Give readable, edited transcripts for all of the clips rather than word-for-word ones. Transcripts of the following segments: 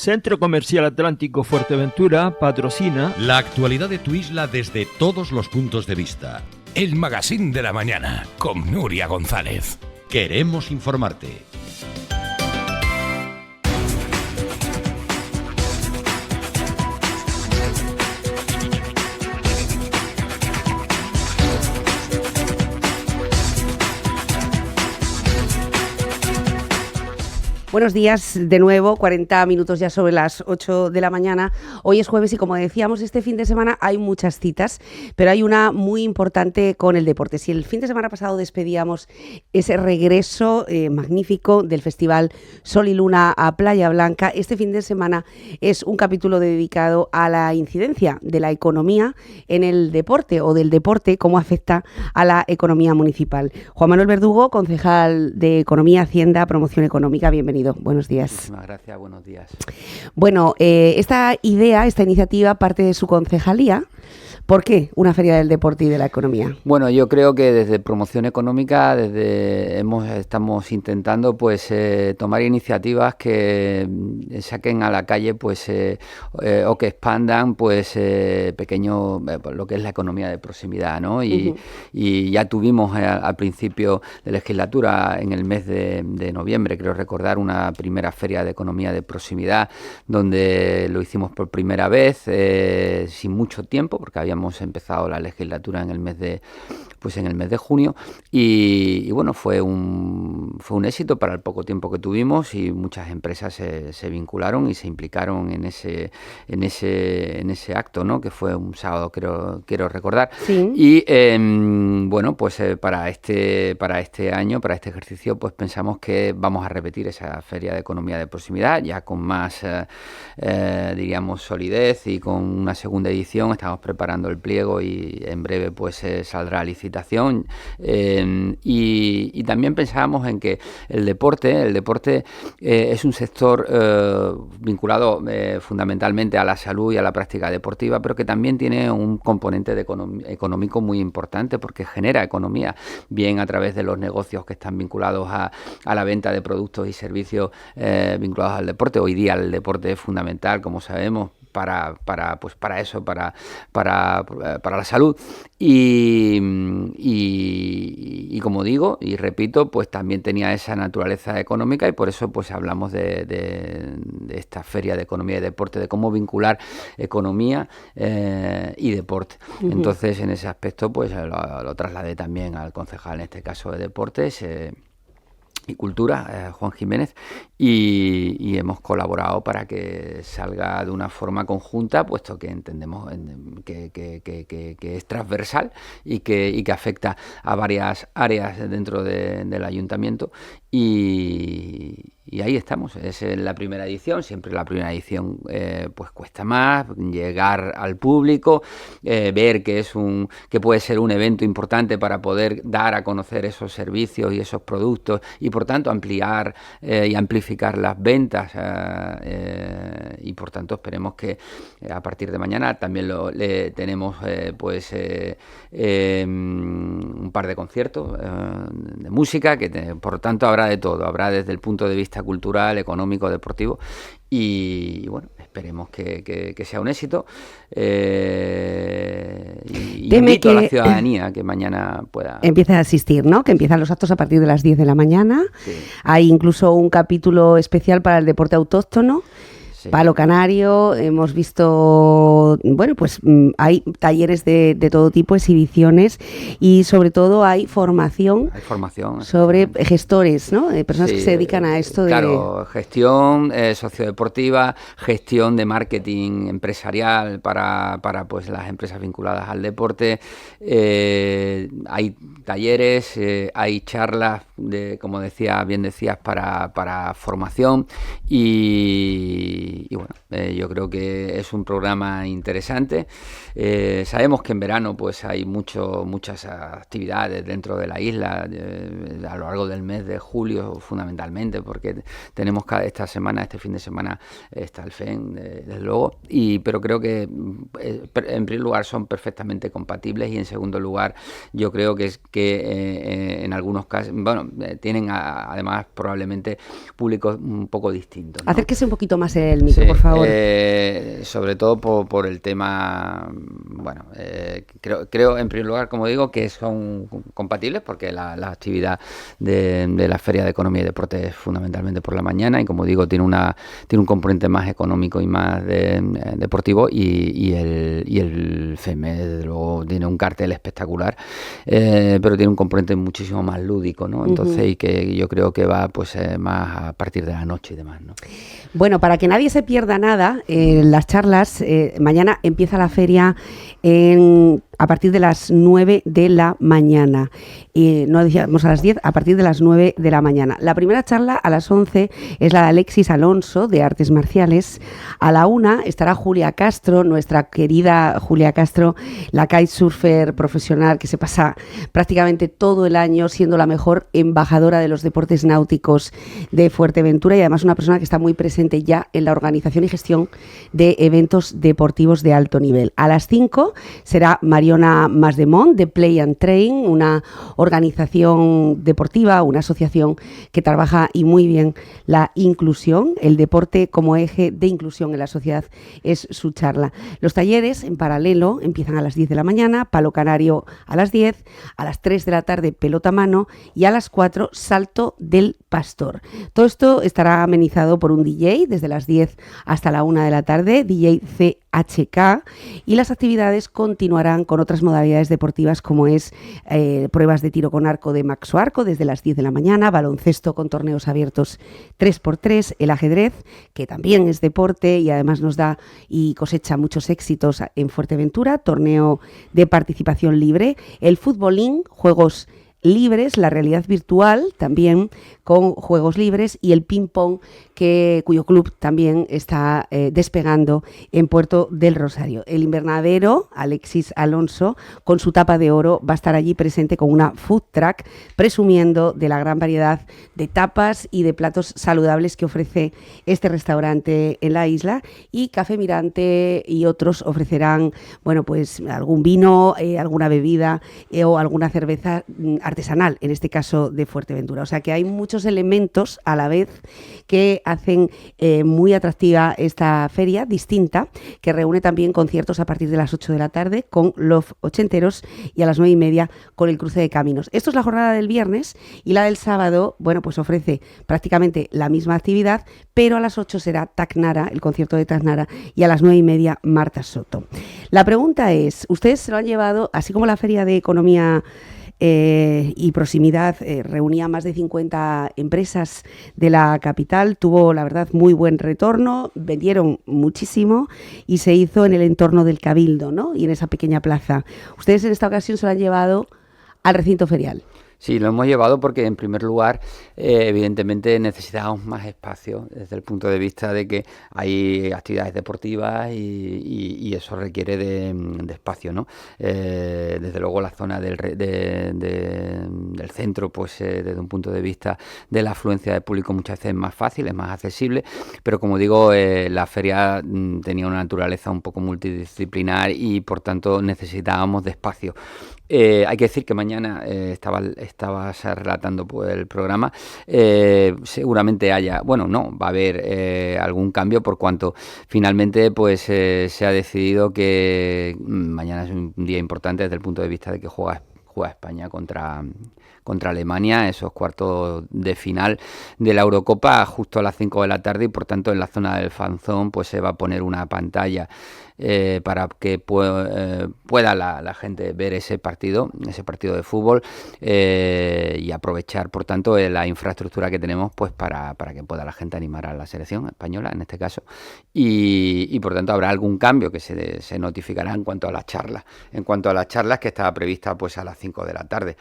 Centro Comercial Atlántico Fuerteventura patrocina la actualidad de tu isla desde todos los puntos de vista. El Magazín de la Mañana con Nuria González. Queremos informarte. Buenos días de nuevo, 40 minutos ya sobre las 8 de la mañana. Hoy es jueves y como decíamos, este fin de semana hay muchas citas, pero hay una muy importante con el deporte. Si el fin de semana pasado despedíamos ese regreso magnífico del Festival Sol y Luna a Playa Blanca, este fin de semana es un capítulo dedicado a la incidencia de la economía en el deporte o del deporte, cómo afecta a la economía municipal. Juan Manuel Verdugo, concejal de Economía, Hacienda, Promoción Económica, bienvenido. Buenos días. Muchísimas gracias, buenos días. Bueno, esta iniciativa parte de su concejalía. ¿Por qué una feria del deporte y de la economía? Bueno, yo creo que desde Promoción Económica estamos intentando tomar iniciativas que saquen a la calle o que expandan lo que es la economía de proximidad, ¿no? Y ya tuvimos al principio de legislatura, en el mes de noviembre, creo recordar, una primera feria de economía de proximidad donde lo hicimos por primera vez, sin mucho tiempo, porque habíamos empezado la legislatura en el mes de junio y bueno, fue un éxito para el poco tiempo que tuvimos y muchas empresas se vincularon y se implicaron en ese acto, ¿no? Que fue un sábado, quiero recordar. Sí. Y para este año, para este ejercicio, pues pensamos que vamos a repetir esa feria de economía de proximidad ya con más diríamos solidez y con una segunda edición. Estamos preparando el pliego y en breve saldrá a licitación, y también pensábamos en que el deporte es un sector vinculado fundamentalmente a la salud y a la práctica deportiva, pero que también tiene un componente económico muy importante porque genera economía, bien a través de los negocios que están vinculados a la venta de productos y servicios vinculados al deporte. Hoy día el deporte es fundamental, como sabemos, para la salud y como digo y repito, pues también tenía esa naturaleza económica y por eso hablamos de esta feria de economía y deporte, de cómo vincular economía y deporte. Uh-huh. Entonces, en ese aspecto lo trasladé también al concejal, en este caso de deportes y Cultura, Juan Jiménez, y hemos colaborado para que salga de una forma conjunta, puesto que entendemos que es transversal y que afecta a varias áreas dentro del ayuntamiento y ahí estamos. Es la primera edición, siempre la primera edición cuesta más llegar al público, ver que puede ser un evento importante para poder dar a conocer esos servicios y esos productos y por tanto ampliar y amplificar las ventas, y por tanto esperemos que a partir de mañana también tenemos un par de conciertos de música que por tanto habrá de todo, habrá desde el punto de vista cultural, económico, deportivo y bueno, esperemos que sea un éxito, y invito a la ciudadanía que mañana pueda empiece a asistir, ¿no? Que empiezan los actos a partir de las 10 de la mañana. Sí. Hay incluso un capítulo especial para el deporte autóctono. Sí. Palo canario, hemos visto, hay talleres de todo tipo, exhibiciones y sobre todo hay formación sobre gestores, ¿no? Personas que se dedican a esto Claro, gestión sociodeportiva, gestión de marketing empresarial para las empresas vinculadas al deporte. Hay talleres, hay charlas, como bien decías, para formación y bueno, Yo creo que es un programa interesante. Sabemos que en verano pues hay muchas actividades dentro de la isla a lo largo del mes de julio, fundamentalmente, porque tenemos este fin de semana está el FEN, desde luego, pero creo que en primer lugar son perfectamente compatibles, y en segundo lugar yo creo que en algunos casos, tienen además probablemente públicos un poco distintos, ¿no? Acérquese un poquito más el micro, por favor. Sobre todo por el tema, creo en primer lugar, como digo, que son compatibles, porque la actividad de la Feria de Economía y Deporte es fundamentalmente por la mañana, y como digo, tiene un componente más económico y más deportivo, y el FEME, desde luego, tiene un cartel espectacular, pero tiene un componente muchísimo más lúdico, ¿no? Entonces, y que yo creo que va pues más a partir de la noche y demás, ¿no? Bueno, para que nadie se pierda nada, las charlas, mañana empieza la feria a partir de las 9 de la mañana. No decíamos a las 10, a partir de las 9 de la mañana. La primera charla a las 11 es la de Alexis Alonso, de Artes Marciales. A la 1 estará Julia Castro, nuestra querida Julia Castro, la kitesurfer profesional que se pasa prácticamente todo el año siendo la mejor embajadora de los deportes náuticos de Fuerteventura, y además una persona que está muy presente ya en la organización y gestión de eventos deportivos de alto nivel. A las 5 será Mariona Masdemont, de Play and Train, una organización deportiva, una asociación que trabaja y muy bien la inclusión, el deporte como eje de inclusión en la sociedad, es su charla. Los talleres en paralelo empiezan a las 10 de la mañana, palo canario a las 10, a las 3 de la tarde pelota a mano, y a las 4 salto del pastor. Todo esto estará amenizado por un DJ desde las 10 hasta la 1 de la tarde, DJ CHK, y las actividades continuarán con otras modalidades deportivas, como es pruebas de tiro con arco de Maxo Arco desde las 10 de la mañana, baloncesto con torneos abiertos 3x3, el ajedrez, que también es deporte y además nos da y cosecha muchos éxitos en Fuerteventura, torneo de participación libre, el futbolín, juegos libres, la realidad virtual también con juegos libres, y el ping-pong, cuyo club también está despegando en Puerto del Rosario. El invernadero, Alexis Alonso, con su tapa de oro, va a estar allí presente con una food truck, presumiendo de la gran variedad de tapas y de platos saludables que ofrece este restaurante en la isla, y Café Mirante y otros ofrecerán, pues algún vino, alguna bebida o alguna cerveza artesanal, en este caso de Fuerteventura. O sea que hay muchos elementos a la vez que hacen muy atractiva esta feria distinta, que reúne también conciertos a partir de las 8 de la tarde con Love Ochenteros, y a las 9:30 con el Cruce de Caminos. Esto es la jornada del viernes, y la del sábado, pues ofrece prácticamente la misma actividad, pero a las 8 será Tacnara, el concierto de Tacnara, y a las 9:30 Marta Soto. La pregunta es, ¿ustedes se lo han llevado, así como la Feria de Economía y Proximidad reunía más de 50 empresas de la capital, tuvo la verdad muy buen retorno, vendieron muchísimo y se hizo en el entorno del Cabildo, ¿no? Y en esa pequeña plaza? Ustedes en esta ocasión se lo han llevado al recinto ferial. Sí, lo hemos llevado porque, en primer lugar, evidentemente necesitamos más espacio desde el punto de vista de que hay actividades deportivas y eso requiere de espacio, ¿no? Desde luego la zona del centro, pues desde un punto de vista de la afluencia de público muchas veces es más fácil, es más accesible, pero como digo, la feria tenía una naturaleza un poco multidisciplinar y por tanto necesitábamos de espacio. Hay que decir que mañana estabas relatando pues el programa, seguramente va a haber algún cambio, por cuanto finalmente pues se ha decidido que mañana es un día importante desde el punto de vista de que juega España contra Alemania, esos cuartos de final de la Eurocopa, justo a las 5 de la tarde, y por tanto en la zona del fan zone pues se va a poner una pantalla para que pueda la gente ver ese partido de fútbol, y aprovechar por tanto la infraestructura que tenemos pues para que pueda la gente animar a la selección española en este caso, y por tanto habrá algún cambio que se notificará en cuanto a las charlas que estaba prevista pues a las 5 de la tarde.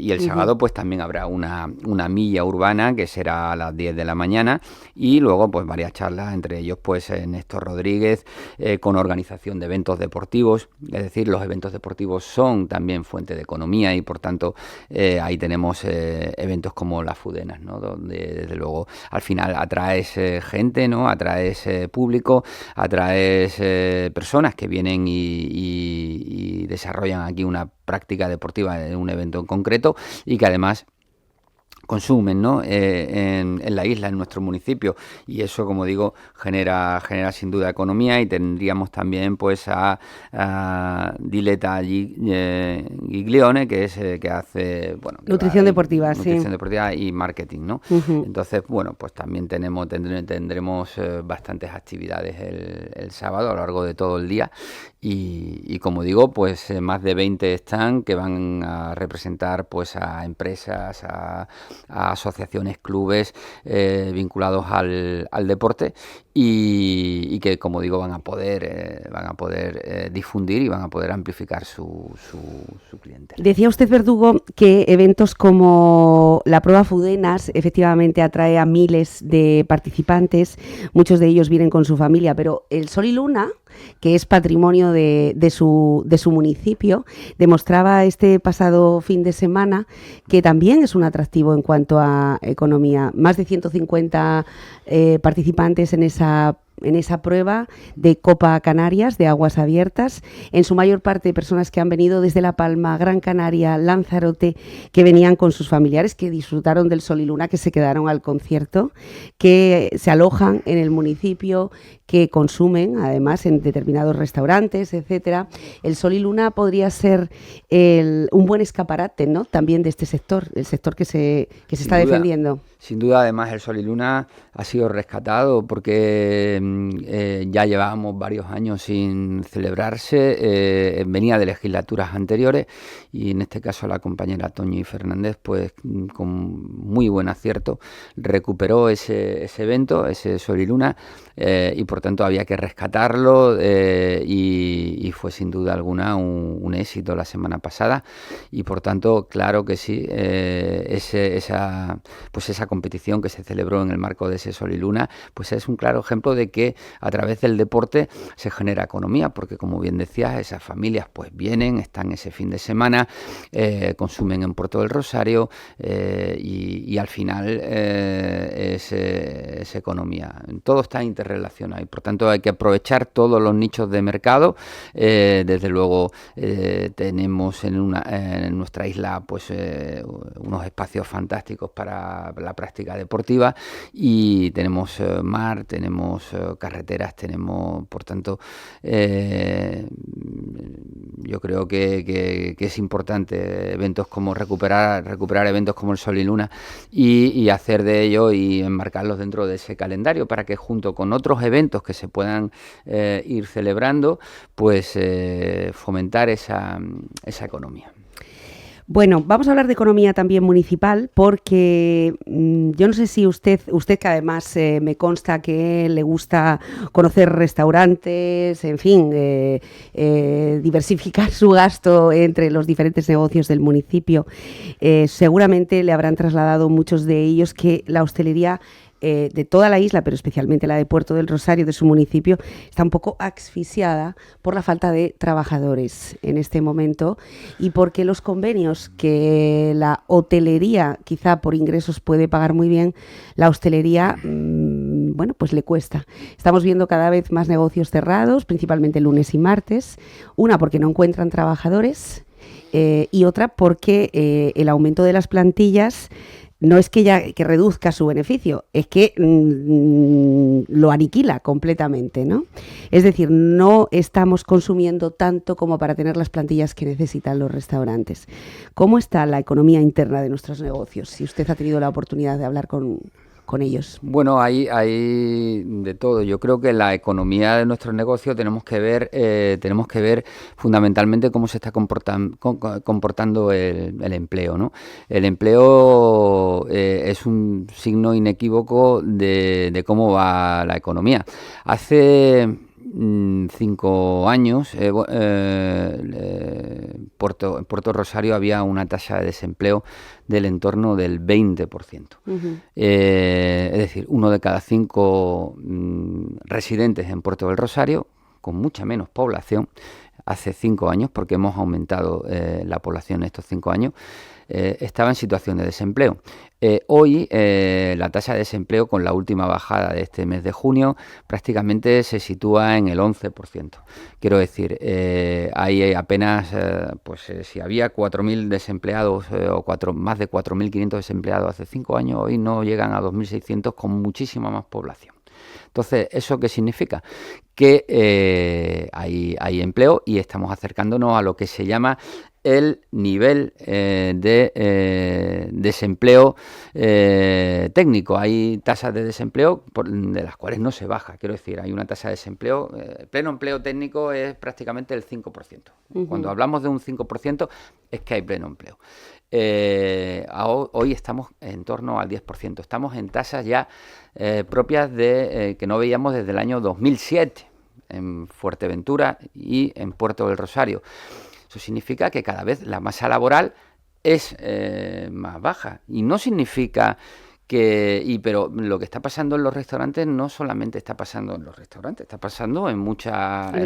Y el sábado pues también habrá una milla urbana que será a las 10 de la mañana, y luego pues varias charlas, entre ellos pues Néstor Rodríguez, con organización de eventos deportivos. Es decir, los eventos deportivos son también fuente de economía, y por tanto ahí tenemos eventos como las Fudenas, ¿no? Donde desde luego al final atraes gente, ¿no? Atraes público, atraes personas que vienen y desarrollan aquí una práctica deportiva en un evento en concreto, y que además consumen, ¿no? En la isla, en nuestro municipio, y eso, como digo, genera sin duda economía. Y tendríamos también pues a Diletta Giglione, que es que hace nutrición deportiva, nutrición deportiva y marketing, ¿no? Entonces, bueno, pues también tendremos bastantes actividades el sábado a lo largo de todo el día, y como digo, pues más de 20 están que van a representar pues a empresas, a asociaciones, clubes vinculados al deporte, y que, como digo, van a poder difundir y van a poder amplificar su cliente. Decía usted, Verdugo, que eventos como la prueba Fudenas efectivamente atrae a miles de participantes, muchos de ellos vienen con su familia, pero el Sol y Luna, que es patrimonio de su municipio, demostraba este pasado fin de semana que también es un atractivo en cuanto a economía. Más de 150 participantes en esa prueba de Copa Canarias de aguas abiertas, en su mayor parte personas que han venido desde La Palma, Gran Canaria, Lanzarote, que venían con sus familiares, que disfrutaron del Sol y Luna, que se quedaron al concierto, que se alojan en el municipio, que consumen además en determinados restaurantes, etcétera. El Sol y Luna podría ser un buen escaparate, ¿no? También de este sector, el sector que se está defendiendo. Sin duda, además, el Sol y Luna ha sido rescatado porque ya llevábamos varios años sin celebrarse, venía de legislaturas anteriores, y en este caso la compañera Toñi Fernández, pues con muy buen acierto, recuperó ese evento, ese Sol y Luna, y por tanto había que rescatarlo, y fue sin duda alguna un éxito la semana pasada, y por tanto, claro que sí, esa competición que se celebró en el marco de ese Sol y Luna, pues es un claro ejemplo de que a través del deporte se genera economía, porque, como bien decías, esas familias pues vienen, están ese fin de semana, consumen en Puerto del Rosario, y al final es economía. Todo está interrelacionado, y por tanto hay que aprovechar todos los nichos de mercado. Desde luego tenemos en nuestra isla pues unos espacios fantásticos para la práctica deportiva, y tenemos mar, tenemos carreteras, tenemos, por tanto, yo creo que es importante eventos como recuperar eventos como el Sol y Luna, y hacer de ello y enmarcarlos dentro de ese calendario, para que junto con otros eventos que se puedan ir celebrando, pues fomentar esa economía. Bueno, vamos a hablar de economía también municipal, porque yo no sé si usted que además me consta que le gusta conocer restaurantes, en fin, diversificar su gasto entre los diferentes negocios del municipio, seguramente le habrán trasladado muchos de ellos que la hostelería de toda la isla, pero especialmente la de Puerto del Rosario, de su municipio, está un poco asfixiada por la falta de trabajadores en este momento, y porque los convenios que la hotelería quizá por ingresos puede pagar muy bien, la hostelería pues le cuesta. Estamos viendo cada vez más negocios cerrados, principalmente lunes y martes, una porque no encuentran trabajadores, y otra porque el aumento de las plantillas no es que reduzca su beneficio, es que lo aniquila completamente, ¿no? Es decir, no estamos consumiendo tanto como para tener las plantillas que necesitan los restaurantes. ¿Cómo está la economía interna de nuestros negocios? Si usted ha tenido la oportunidad de hablar con ellos. Bueno, hay de todo. Yo creo que la economía de nuestros negocios tenemos que ver fundamentalmente cómo se está comportando el empleo, ¿no? El empleo es un signo inequívoco de cómo va la economía. Hace 5 años, en Puerto Rosario había una tasa de desempleo del entorno del 20%. Es decir, 1 de cada 5 residentes en Puerto del Rosario, con mucha menos población, hace 5 años, porque hemos aumentado la población en estos 5 años, estaba en situación de desempleo. Hoy la tasa de desempleo, con la última bajada de este mes de junio, prácticamente se sitúa en el 11%. Quiero decir, hay apenas, si había 4.000 desempleados más de 4.500 desempleados hace 5 años, hoy no llegan a 2.600 con muchísima más población. Entonces, ¿eso qué significa? Que hay empleo y estamos acercándonos a lo que se llama el nivel de desempleo técnico. Hay tasas de desempleo de las cuales no se baja. Quiero decir, hay una tasa de desempleo, pleno empleo técnico es prácticamente el 5%. Cuando hablamos de un 5% es que hay pleno empleo. Hoy estamos en torno al 10%. Estamos en tasas ya propias de que no veíamos desde el año 2007 en Fuerteventura y en Puerto del Rosario. Eso significa que cada vez la masa laboral es más baja, y no significa pero lo que está pasando en los restaurantes no solamente está pasando en los restaurantes, está pasando en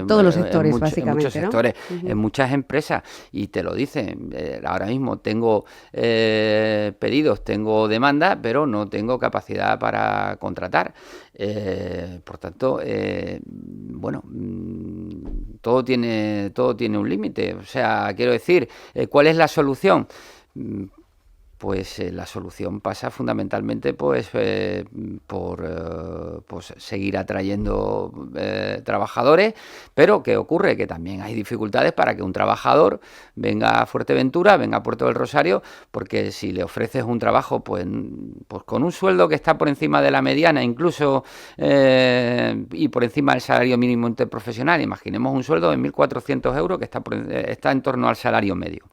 todos los sectores, básicamente, en muchos sectores, ¿no? En muchas empresas, y te lo dicen. Ahora mismo tengo pedidos, tengo demanda, pero no tengo capacidad para contratar. Por tanto, todo tiene un límite. O sea, quiero decir, ¿cuál es la solución? Pues la solución pasa fundamentalmente por seguir atrayendo trabajadores, pero ¿qué ocurre? Que también hay dificultades para que un trabajador venga a Fuerteventura, venga a Puerto del Rosario, porque si le ofreces un trabajo pues con un sueldo que está por encima de la mediana, incluso y por encima del salario mínimo interprofesional, imaginemos un sueldo de 1.400 euros que está en torno al salario medio.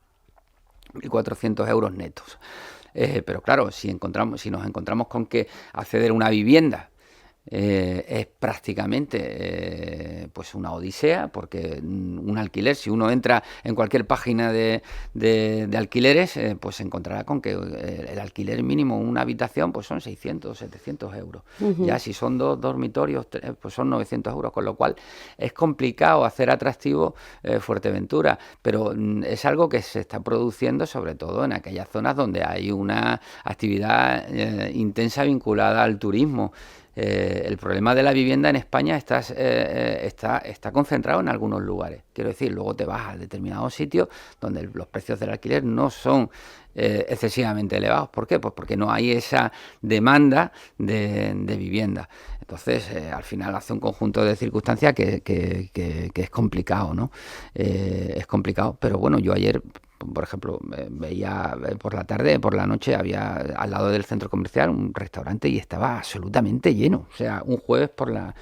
1.400 euros netos. Pero claro, si nos encontramos con que acceder a una vivienda es prácticamente una odisea, porque un alquiler, si uno entra en cualquier página de alquileres, pues se encontrará con que el alquiler mínimo una habitación pues son 600, 700 euros. Ya si son 2 dormitorios, pues son 900 euros, con lo cual es complicado hacer atractivo Fuerteventura, pero es algo que se está produciendo sobre todo en aquellas zonas donde hay una actividad intensa vinculada al turismo. El problema de la vivienda en España está concentrado en algunos lugares. Quiero decir, luego te vas a determinados sitios donde los precios del alquiler no son excesivamente elevados. ¿Por qué? Pues porque no hay esa demanda de vivienda. Entonces, al final hace un conjunto de circunstancias que es complicado, ¿no? Es complicado, pero bueno, yo ayer, por ejemplo, veía por la tarde, por la noche, había al lado del centro comercial un restaurante y estaba absolutamente lleno. O sea, un jueves por la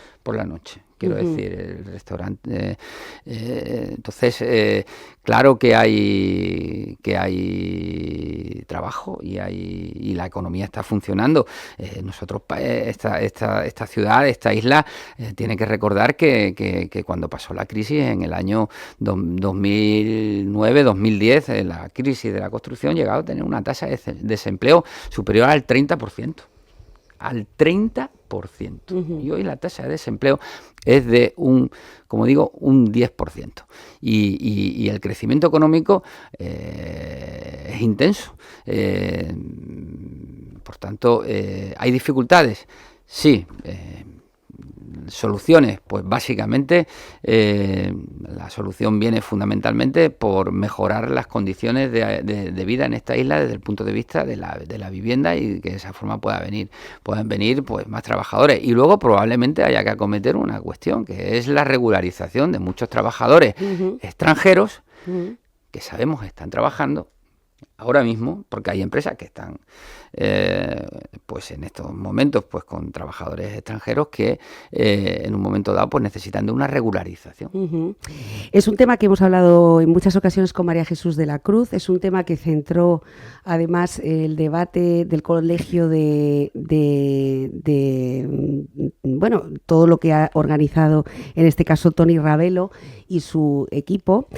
noche, quiero decir, el restaurante. Entonces, claro que hay trabajo y la economía está funcionando. Nosotros, esta ciudad, esta isla, tiene que recordar que cuando pasó la crisis en el año 2009-2010, la crisis de la construcción, llegaba a tener una tasa de desempleo superior al 30%. Al 30%. Y hoy la tasa de desempleo es de un 10%. Y el crecimiento económico es intenso. Por tanto, ¿hay dificultades? Sí. Soluciones, pues básicamente la solución viene fundamentalmente por mejorar las condiciones de vida en esta isla desde el punto de vista de la vivienda, y que de esa forma puedan venir pues más trabajadores. Y luego probablemente haya que acometer una cuestión, que es la regularización de muchos trabajadores extranjeros que sabemos están trabajando ahora mismo, porque hay empresas que están pues en estos momentos pues con trabajadores extranjeros que en un momento dado pues necesitan de una regularización. Uh-huh. Es un tema que hemos hablado en muchas ocasiones con María Jesús de la Cruz, es un tema que centró además el debate del colegio de bueno, todo lo que ha organizado en este caso Toni Ravelo y su equipo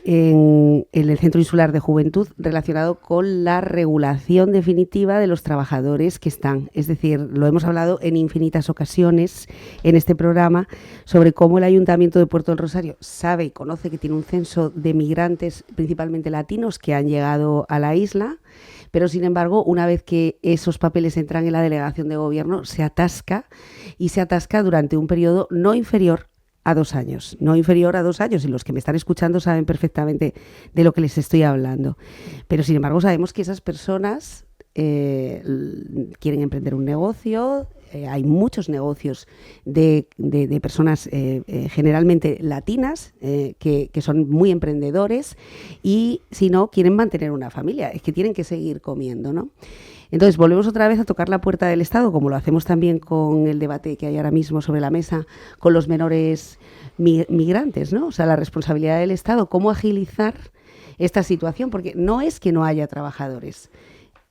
en el Centro Insular de Juventud, relacionado con la regulación definitiva de los trabajadores que están. Es decir, lo hemos hablado en infinitas ocasiones en este programa sobre cómo el Ayuntamiento de Puerto del Rosario sabe y conoce que tiene un censo de migrantes, principalmente latinos, que han llegado a la isla, pero sin embargo, una vez que esos papeles entran en la delegación de gobierno, se atasca durante un periodo no inferior a 2 años, no inferior a 2 años, y los que me están escuchando saben perfectamente de lo que les estoy hablando. Pero sin embargo sabemos que esas personas quieren emprender un negocio, hay muchos negocios de personas generalmente latinas que son muy emprendedores y si no, quieren mantener una familia, es que tienen que seguir comiendo, ¿no? Entonces volvemos otra vez a tocar la puerta del Estado, como lo hacemos también con el debate que hay ahora mismo sobre la mesa con los menores migrantes, ¿no? O sea, la responsabilidad del Estado, cómo agilizar esta situación, porque no es que no haya trabajadores.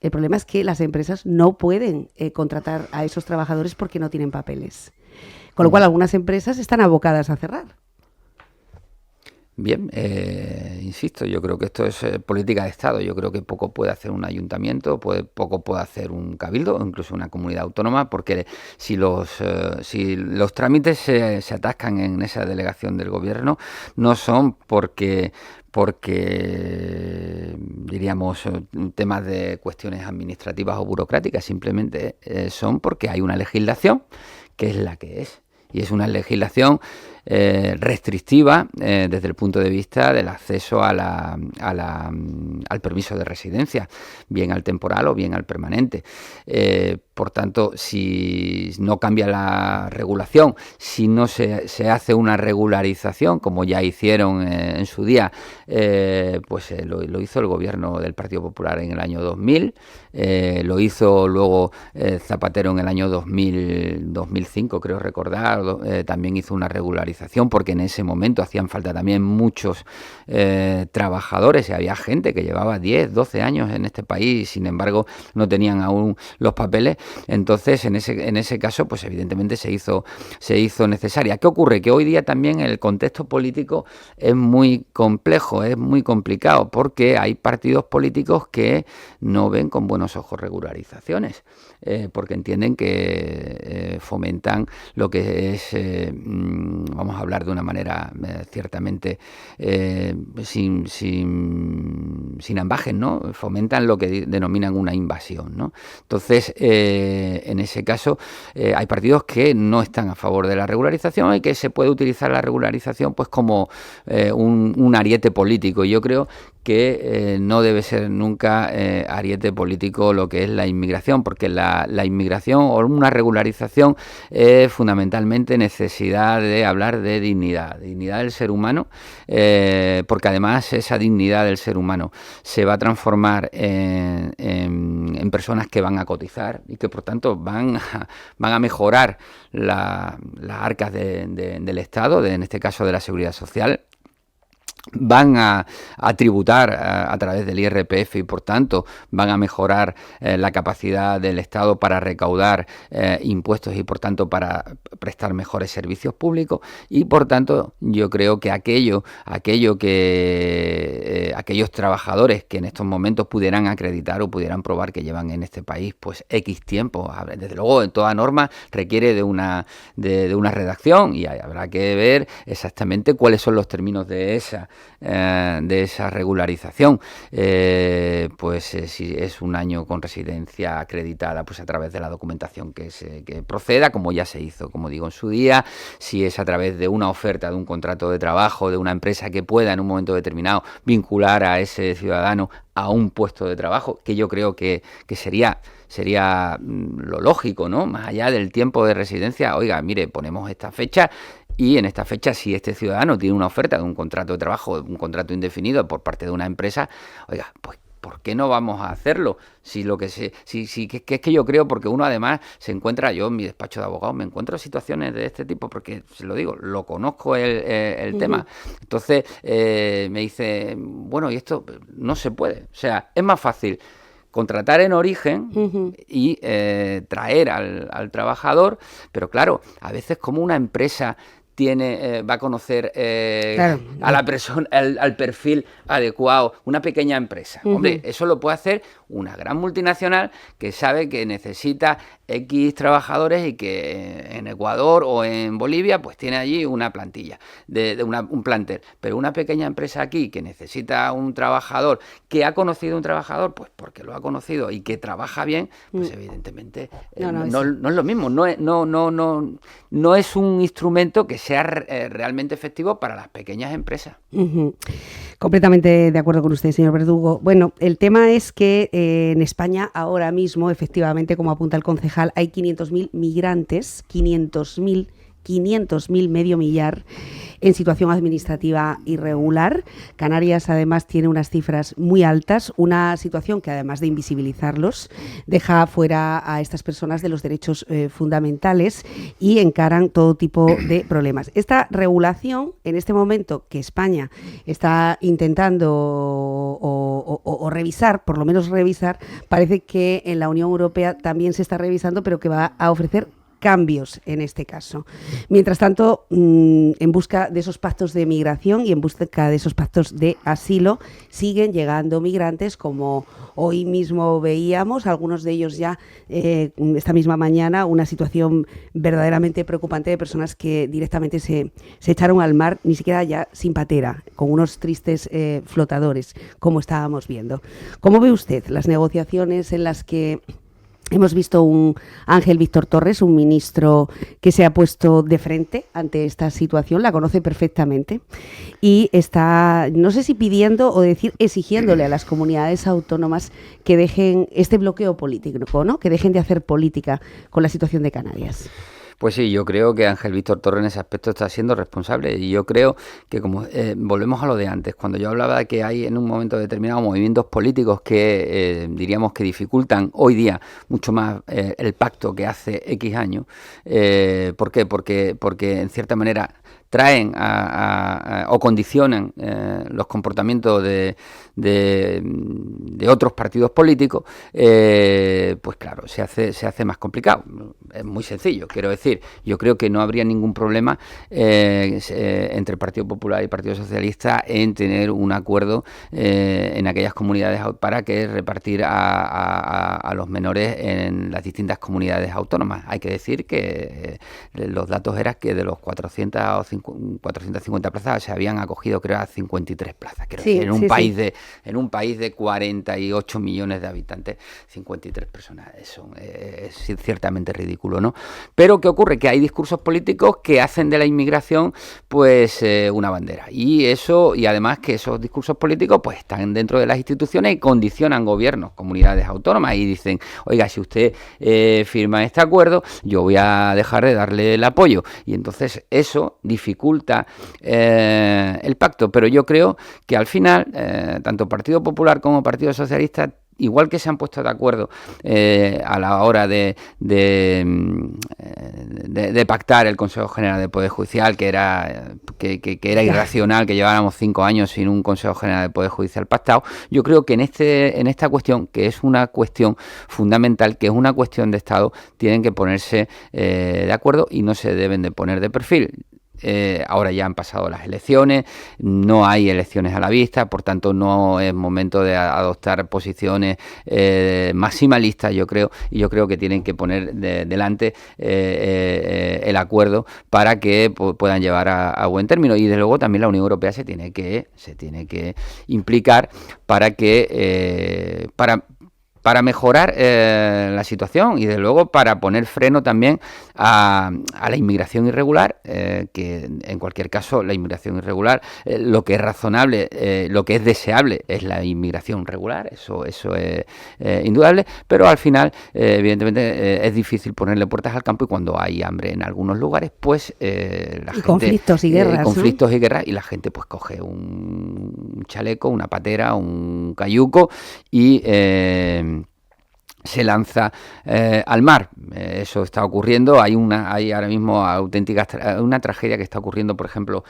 El problema es que las empresas no pueden contratar a esos trabajadores porque no tienen papeles. Con lo cual, algunas empresas están abocadas a cerrar. Bien, insisto, yo creo que esto es política de Estado. Yo creo que poco puede hacer un ayuntamiento, poco puede hacer un cabildo, o incluso una comunidad autónoma, porque si los trámites se atascan en esa delegación del gobierno, no son porque diríamos temas de cuestiones administrativas o burocráticas, simplemente son porque hay una legislación que es la que es. Y es una legislación restrictiva desde el punto de vista del acceso al permiso de residencia, bien al temporal o bien al permanente. Por tanto, si no cambia la regulación, si no se hace una regularización, como ya hicieron en su día, pues lo hizo el gobierno del Partido Popular en el año 2000, lo hizo luego Zapatero en el año 2005, creo recordar, también hizo una regularización, porque en ese momento hacían falta también muchos trabajadores y había gente que llevaba 10, 12 años en este país y sin embargo no tenían aún los papeles. Entonces en ese caso pues evidentemente se hizo necesaria. ¿Qué ocurre? Que hoy día también el contexto político es muy complejo, es muy complicado, porque hay partidos políticos que no ven con buenos ojos regularizaciones, porque entienden que fomentan lo que es, vamos a hablar de una manera ciertamente sin ambajes, ¿no? Fomentan lo que denominan una invasión, ¿no? Entonces, en ese caso, hay partidos que no están a favor de la regularización y que se puede utilizar la regularización pues como un ariete político. Y yo creo que no debe ser nunca ariete político lo que es la inmigración, porque la inmigración o una regularización es fundamentalmente necesidad de hablar de dignidad del ser humano, porque además esa dignidad del ser humano se va a transformar en personas que van a cotizar y que por tanto van a mejorar las arcas del Estado, en este caso de la Seguridad Social. Van a tributar a través del IRPF y por tanto van a mejorar la capacidad del Estado para recaudar impuestos y por tanto para prestar mejores servicios públicos, y por tanto yo creo que aquellos trabajadores que en estos momentos pudieran acreditar o pudieran probar que llevan en este país pues X tiempo, desde luego en toda norma requiere de una redacción y habrá que ver exactamente cuáles son los términos de esa regularización, si es un año con residencia acreditada pues a través de la documentación que proceda, como ya se hizo, como digo, en su día, si es a través de una oferta de un contrato de trabajo de una empresa que pueda en un momento determinado vincular a ese ciudadano a un puesto de trabajo, que yo creo que sería lo lógico, ¿no? Más allá del tiempo de residencia, oiga, mire, ponemos esta fecha y en esta fecha, si este ciudadano tiene una oferta de un contrato de trabajo, un contrato indefinido por parte de una empresa, oiga, pues ¿por qué no vamos a hacerlo? Si es que yo creo, porque uno además se encuentra, yo en mi despacho de abogados me encuentro situaciones de este tipo, porque se lo digo, lo conozco el tema. Entonces me dice, bueno, y esto no se puede. O sea, es más fácil contratar en origen y traer al trabajador, pero claro, a veces como una empresa va a conocer a la persona, al perfil adecuado, una pequeña empresa. Hombre, eso lo puede hacer una gran multinacional que sabe que necesita X trabajadores y que en Ecuador o en Bolivia pues tiene allí una plantilla, un plantel. Pero una pequeña empresa aquí que necesita un trabajador, que ha conocido un trabajador, pues porque lo ha conocido y que trabaja bien, pues evidentemente no es lo mismo. No es un instrumento que sea realmente efectivo para las pequeñas empresas. Completamente de acuerdo con usted, señor Verdugo. Bueno, el tema es que en España ahora mismo, efectivamente, como apunta el concejal, hay 500.000 migrantes, 500.000, medio millar, en situación administrativa irregular. Canarias, además, tiene unas cifras muy altas, una situación que, además de invisibilizarlos, deja fuera a estas personas de los derechos fundamentales y encaran todo tipo de problemas. Esta regulación, en este momento que España está intentando o revisar, por lo menos revisar, parece que en la Unión Europea también se está revisando, pero que va a ofrecer cambios en este caso. Mientras tanto, en busca de esos pactos de migración y en busca de esos pactos de asilo, siguen llegando migrantes, como hoy mismo veíamos, algunos de ellos ya esta misma mañana, una situación verdaderamente preocupante de personas que directamente se echaron al mar, ni siquiera ya sin patera, con unos tristes flotadores, como estábamos viendo. ¿Cómo ve usted las negociaciones en las que hemos visto un Ángel Víctor Torres, un ministro que se ha puesto de frente ante esta situación, la conoce perfectamente y está, no sé si pidiendo o exigiéndole a las comunidades autónomas que dejen este bloqueo político, ¿no? Que dejen de hacer política con la situación de Canarias? Pues sí, yo creo que Ángel Víctor Torres en ese aspecto está siendo responsable y yo creo que como volvemos a lo de antes, cuando yo hablaba de que hay en un momento determinado movimientos políticos que diríamos que dificultan hoy día mucho más el pacto que hace X años, ¿por qué? Porque en cierta manera traen o condicionan los comportamientos de otros partidos políticos, pues claro, se hace más complicado. Es muy sencillo, quiero decir, yo creo que no habría ningún problema entre el Partido Popular y el Partido Socialista en tener un acuerdo en aquellas comunidades para que repartir a los menores en las distintas comunidades autónomas. Hay que decir que los datos eran que de los 450 plazas se habían acogido, creo, a 53 plazas. Quiero decir, en un país de 48 millones de habitantes, 53 personas, eso es ciertamente ridículo, ¿no? Pero ¿qué ocurre? Que hay discursos políticos que hacen de la inmigración pues una bandera. Y además que esos discursos políticos pues están dentro de las instituciones y condicionan gobiernos, comunidades autónomas y dicen, oiga, si usted firma este acuerdo, yo voy a dejar de darle el apoyo. Y entonces eso dificulta el pacto. Pero yo creo que al final, tanto Partido Popular como Partido Socialista, igual que se han puesto de acuerdo a la hora de pactar el Consejo General del Poder Judicial, que era irracional que lleváramos 5 años sin un Consejo General del Poder Judicial pactado, yo creo que en esta cuestión, que es una cuestión fundamental, que es una cuestión de Estado, tienen que ponerse de acuerdo y no se deben de poner de perfil. Ahora ya han pasado las elecciones, no hay elecciones a la vista, por tanto no es momento de adoptar posiciones maximalistas, yo creo, y yo creo que tienen que poner delante el acuerdo para que puedan llevar a buen término. Y desde luego también la Unión Europea se tiene que implicar para mejorar la situación y, desde luego, para poner freno también a la inmigración irregular, que en cualquier caso la inmigración irregular, lo que es razonable, lo que es deseable es la inmigración regular, eso es indudable, pero al final, evidentemente, es difícil ponerle puertas al campo y cuando hay hambre en algunos lugares, pues la gente... Conflictos y guerras, conflictos, ¿no? Y guerras, y la gente pues coge un chaleco, una patera, un cayuco y se lanza al mar. Eso está ocurriendo. Hay ahora mismo una tragedia que está ocurriendo, por ejemplo,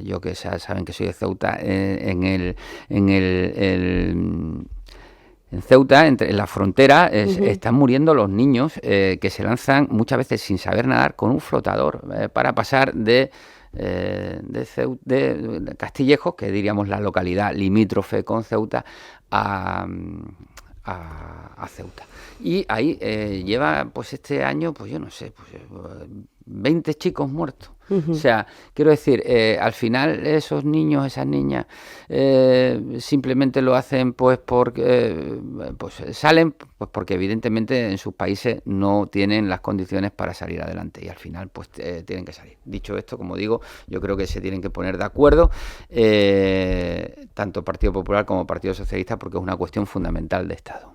yo que saben que soy de Ceuta, en Ceuta, en la frontera, están muriendo los niños que se lanzan muchas veces sin saber nadar con un flotador para pasar de Castillejos, que diríamos la localidad limítrofe con Ceuta, a Ceuta. Y ahí lleva, pues este año, pues yo no sé, 20 chicos muertos. O sea, quiero decir, al final esos niños, esas niñas, simplemente lo hacen pues porque salen, pues porque evidentemente en sus países no tienen las condiciones para salir adelante y al final pues tienen que salir. Dicho esto, como digo, yo creo que se tienen que poner de acuerdo tanto Partido Popular como Partido Socialista, porque es una cuestión fundamental de Estado.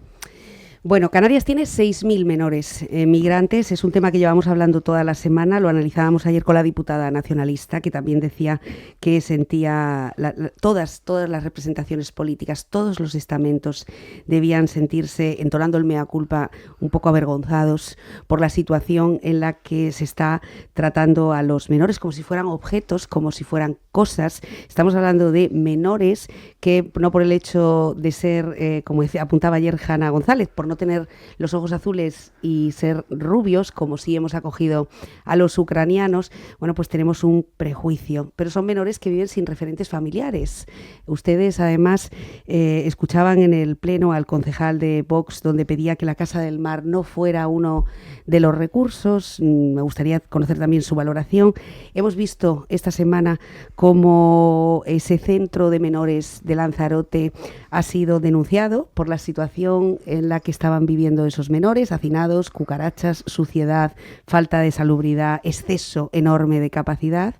Bueno, Canarias tiene 6.000 menores migrantes. Es un tema que llevamos hablando toda la semana. Lo analizábamos ayer con la diputada nacionalista, que también decía que sentía todas las representaciones políticas, todos los estamentos debían sentirse, entonando el mea culpa, un poco avergonzados por la situación en la que se está tratando a los menores como si fueran objetos, como si fueran cosas. Estamos hablando de menores que, no por el hecho de ser, como apuntaba ayer Hanna González, por no tener los ojos azules y ser rubios, como si hemos acogido a los ucranianos, bueno, pues tenemos un prejuicio. Pero son menores que viven sin referentes familiares. Ustedes, además, escuchaban en el pleno al concejal de Vox, donde pedía que la Casa del Mar no fuera uno de los recursos. Me gustaría conocer también su valoración. Hemos visto esta semana cómo ese centro de menores de Lanzarote ha sido denunciado por la situación en la que estaban viviendo esos menores, hacinados, cucarachas, suciedad, falta de salubridad, exceso enorme de capacidad.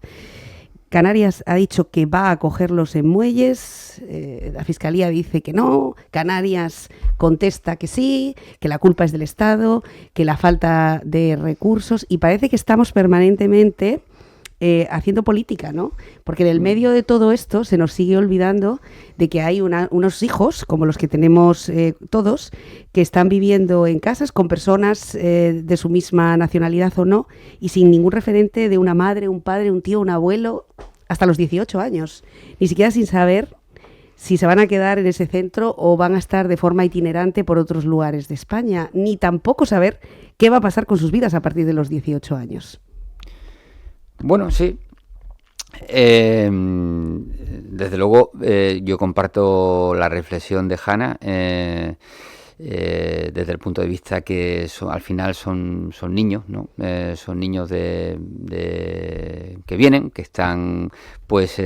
Canarias ha dicho que va a acogerlos en muelles, la Fiscalía dice que no, Canarias contesta que sí, que la culpa es del Estado, que la falta de recursos, y parece que estamos permanentemente haciendo política, ¿no? Porque en el medio de todo esto se nos sigue olvidando de que hay unos hijos, como los que tenemos todos, que están viviendo en casas con personas de su misma nacionalidad o no, y sin ningún referente de una madre, un padre, un tío, un abuelo, hasta los 18 años, ni siquiera sin saber si se van a quedar en ese centro o van a estar de forma itinerante por otros lugares de España, ni tampoco saber qué va a pasar con sus vidas a partir de los 18 años. Bueno, sí. Desde luego, yo comparto la reflexión de Hanna desde el punto de vista que al final son niños, ¿no? Son niños que vienen, que están pues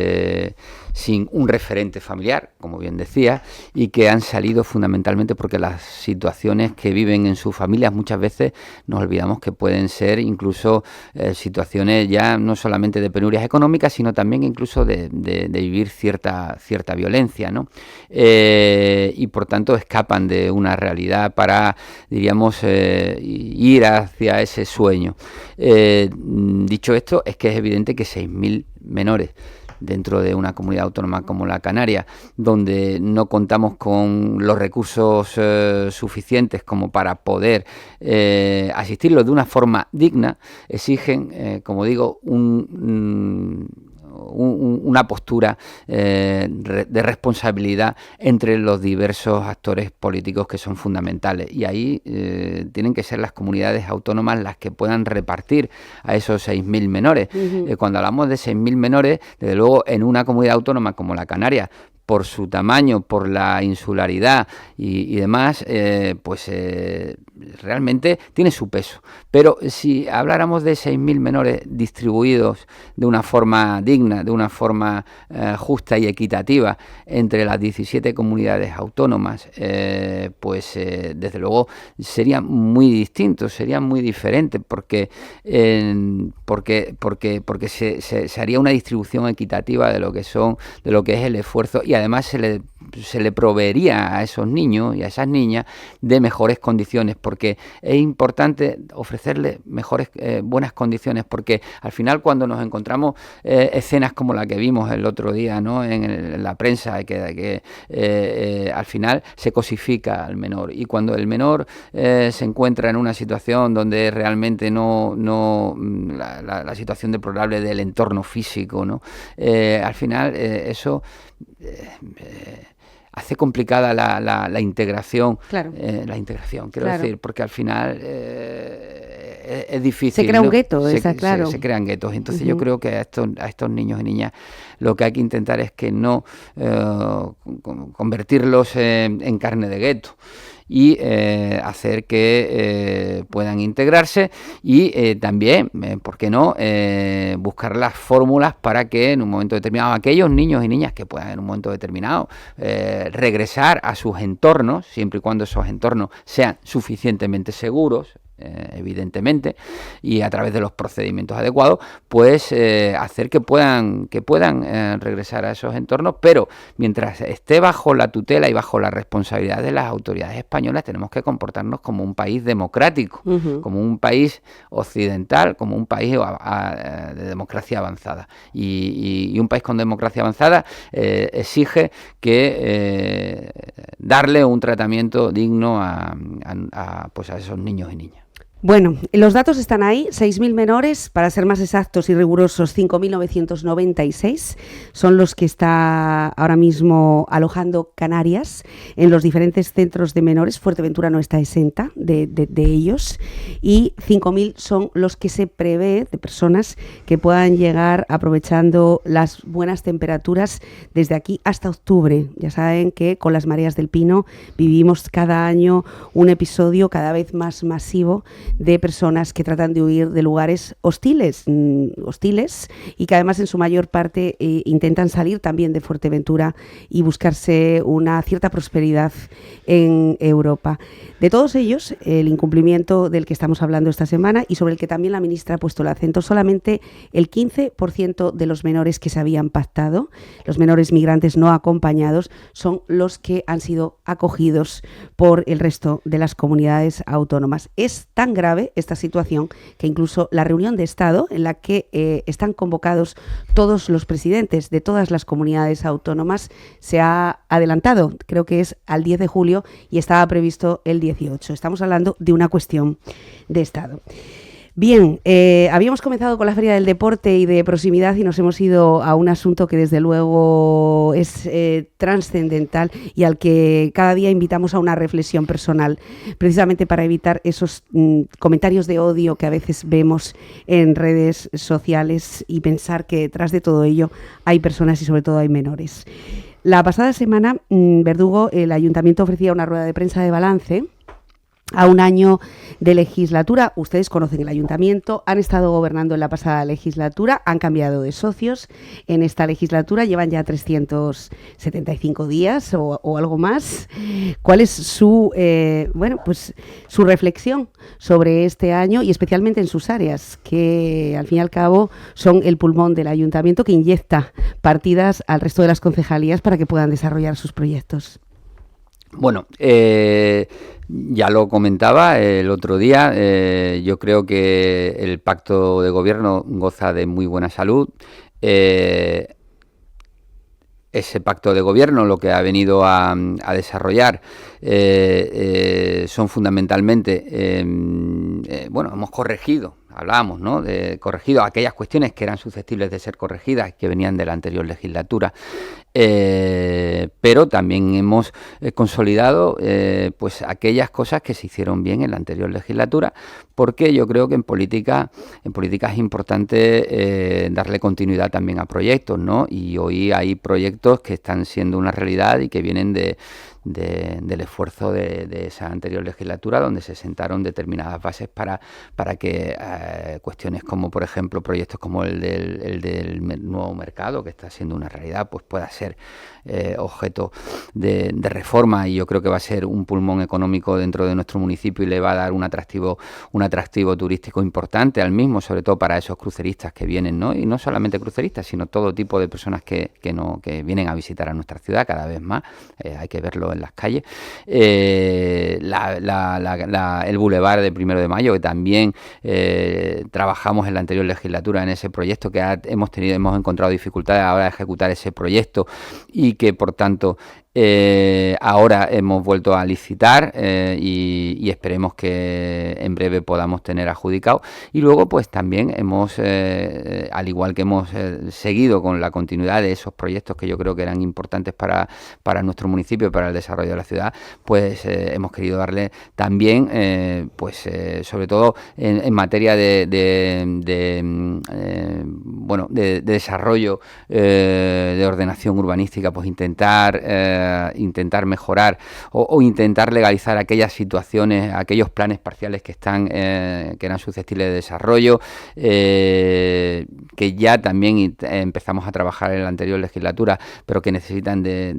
sin un referente familiar, como bien decía, y que han salido fundamentalmente porque las situaciones que viven en sus familias muchas veces nos olvidamos que pueden ser incluso situaciones ya no solamente de penurias económicas, sino también incluso de vivir cierta violencia, ¿no? Y por tanto escapan de una realidad para, diríamos, ir hacia ese sueño. Dicho esto, es que es evidente que 6.000 menores dentro de una comunidad autónoma como la Canaria, donde no contamos con los recursos suficientes como para poder asistirlos de una forma digna, exigen, como digo, una postura de responsabilidad entre los diversos actores políticos que son fundamentales, y ahí tienen que ser las comunidades autónomas las que puedan repartir a esos 6.000 menores. Cuando hablamos de 6.000 menores, desde luego en una comunidad autónoma como la Canaria, por su tamaño, por la insularidad y demás, realmente tiene su peso. Pero si habláramos de 6.000 menores distribuidos de una forma digna, de una forma justa y equitativa entre las 17 comunidades autónomas, desde luego sería muy distinto, sería muy diferente, porque se haría una distribución equitativa de lo que es el esfuerzo, y además se se le proveería a esos niños y a esas niñas de mejores condiciones, porque es importante ofrecerles buenas condiciones, porque al final cuando nos encontramos escenas como la que vimos el otro día, ¿no?, en la prensa, que al final se cosifica al menor, y cuando el menor se encuentra en una situación donde realmente la situación deplorable del entorno físico, ¿no?, al final eso hace complicada la integración. Claro. Quiero decir, porque al final es difícil. Se crea un gueto, claro. Se crean guetos. Entonces yo creo que a estos niños y niñas lo que hay que intentar es que no convertirlos en carne de gueto, y hacer que puedan integrarse, y también, ¿por qué no?, buscar las fórmulas para que en un momento determinado aquellos niños y niñas que puedan en un momento determinado regresar a sus entornos, siempre y cuando esos entornos sean suficientemente seguros, evidentemente, y a través de los procedimientos adecuados, pues hacer que puedan regresar a esos entornos, pero mientras esté bajo la tutela y bajo la responsabilidad de las autoridades españolas, tenemos que comportarnos como un país democrático, como un país occidental, como un país de democracia avanzada, y un país con democracia avanzada exige que darle un tratamiento digno a esos niños y niñas. Bueno, los datos están ahí, 6.000 menores, para ser más exactos y rigurosos, 5.996 son los que está ahora mismo alojando Canarias en los diferentes centros de menores. Fuerteventura no está exenta de ellos, y 5.000 son los que se prevé de personas que puedan llegar aprovechando las buenas temperaturas desde aquí hasta octubre. Ya saben que con las mareas del Pino vivimos cada año un episodio cada vez más masivo de personas que tratan de huir de lugares hostiles y que además en su mayor parte intentan salir también de Fuerteventura y buscarse una cierta prosperidad en Europa. De todos ellos, el incumplimiento del que estamos hablando esta semana y sobre el que también la ministra ha puesto el acento, solamente el 15% de los menores que se habían pactado, los menores migrantes no acompañados, son los que han sido acogidos por el resto de las comunidades autónomas. Es tan grave esta situación que incluso la reunión de Estado en la que están convocados todos los presidentes de todas las comunidades autónomas se ha adelantado, creo que es al 10 de julio y estaba previsto el 18. Estamos hablando de una cuestión de Estado. Bien, habíamos comenzado con la Feria del Deporte y de Proximidad y nos hemos ido a un asunto que desde luego es trascendental y al que cada día invitamos a una reflexión personal, precisamente para evitar esos comentarios de odio que a veces vemos en redes sociales y pensar que detrás de todo ello hay personas y sobre todo hay menores. La pasada semana, Verdugo, el Ayuntamiento ofrecía una rueda de prensa de balance a un año de legislatura. Ustedes conocen el ayuntamiento, han estado gobernando en la pasada legislatura, han cambiado de socios en esta legislatura, llevan ya 375 días o algo más. ¿Cuál es su su reflexión sobre este año y especialmente en sus áreas, que al fin y al cabo son el pulmón del ayuntamiento, que inyecta partidas al resto de las concejalías para que puedan desarrollar sus proyectos? Bueno, ya lo comentaba el otro día, yo creo que el pacto de gobierno goza de muy buena salud. Ese pacto de gobierno lo que ha venido a desarrollar son fundamentalmente, hemos corregido, hablábamos, ¿no?, de corregido aquellas cuestiones que eran susceptibles de ser corregidas, que venían de la anterior legislatura, pero también hemos consolidado pues aquellas cosas que se hicieron bien en la anterior legislatura, porque yo creo que en política es importante darle continuidad también a proyectos, ¿no? Y hoy hay proyectos que están siendo una realidad y que vienen de del esfuerzo de esa anterior legislatura, donde se sentaron determinadas bases para que cuestiones como, por ejemplo, proyectos como el del nuevo mercado, que está siendo una realidad, pues pueda ser objeto de reforma, y yo creo que va a ser un pulmón económico dentro de nuestro municipio y le va a dar un atractivo turístico importante al mismo, sobre todo para esos cruceristas que vienen, ¿no? Y no solamente cruceristas, sino todo tipo de personas que vienen a visitar a nuestra ciudad cada vez más. Hay que verlo en las calles. El Boulevard de 1 de Mayo, que también trabajamos en la anterior legislatura en ese proyecto, que hemos encontrado dificultades ahora de ejecutar ese proyecto, y que por tanto ahora hemos vuelto a licitar y esperemos que en breve podamos tener adjudicado. Y luego pues también hemos, al igual que hemos seguido con la continuidad de esos proyectos que yo creo que eran importantes para nuestro municipio y para el desarrollo de la ciudad, pues hemos querido darle también, sobre todo en materia de desarrollo, de ordenación urbanística, pues intentar mejorar o intentar legalizar aquellas situaciones, aquellos planes parciales que eran susceptibles de desarrollo, que ya también empezamos a trabajar en la anterior legislatura, pero que necesitan de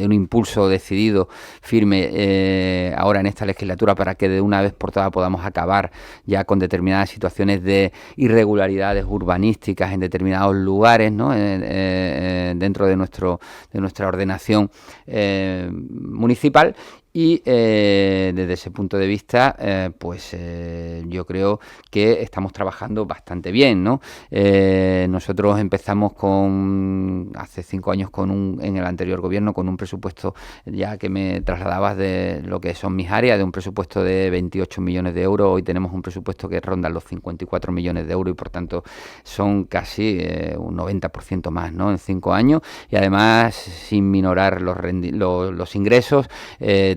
un impulso decidido, firme, ahora en esta legislatura, para que de una vez por todas podamos acabar ya con determinadas situaciones de irregularidades urbanísticas en determinados lugares, ¿no? Dentro de nuestra ordenación municipal. Y desde ese punto de vista, yo creo que estamos trabajando bastante bien, ¿no? Nosotros empezamos hace 5 años en el anterior gobierno, con un presupuesto, ya que me trasladabas de lo que son mis áreas, de un presupuesto de 28 millones de euros. Hoy tenemos un presupuesto que ronda los 54 millones de euros, y por tanto son casi un 90% más, ¿no? En 5 años, y además sin minorar los ingresos.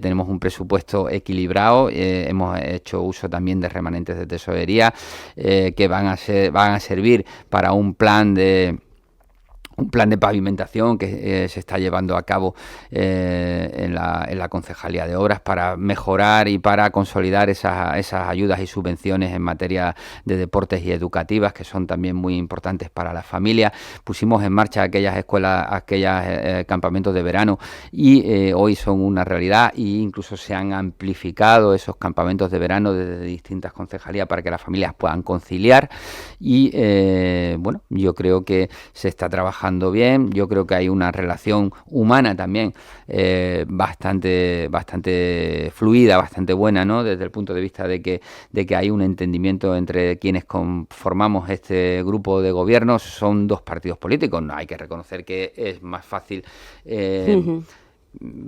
Tenemos un presupuesto equilibrado, hemos hecho uso también de remanentes de tesorería que van a servir para un plan de pavimentación que se está llevando a cabo en la Concejalía de Obras, para mejorar y para consolidar esas ayudas y subvenciones en materia de deportes y educativas, que son también muy importantes para las familias. Pusimos en marcha aquellas escuelas, campamentos de verano, y hoy son una realidad, e incluso se han amplificado esos campamentos de verano desde distintas concejalías para que las familias puedan conciliar. Y yo creo que se está trabajando bien. Yo creo que hay una relación humana también bastante fluida, bastante buena, ¿no? Desde el punto de vista de que hay un entendimiento entre quienes conformamos este grupo de gobierno. Son 2 partidos políticos. No hay que reconocer que es más fácil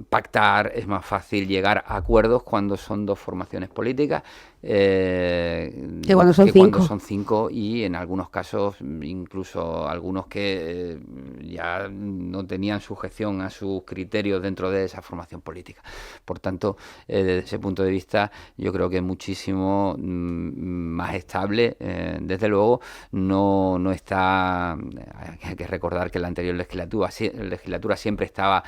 pactar, es más fácil llegar a acuerdos cuando son 2 formaciones políticas que cuando son 5, y en algunos casos incluso algunos que ya no tenían sujeción a sus criterios dentro de esa formación política. Por tanto, desde ese punto de vista, yo creo que es muchísimo más estable. Desde luego no está, hay que recordar que la anterior legislatura siempre estaba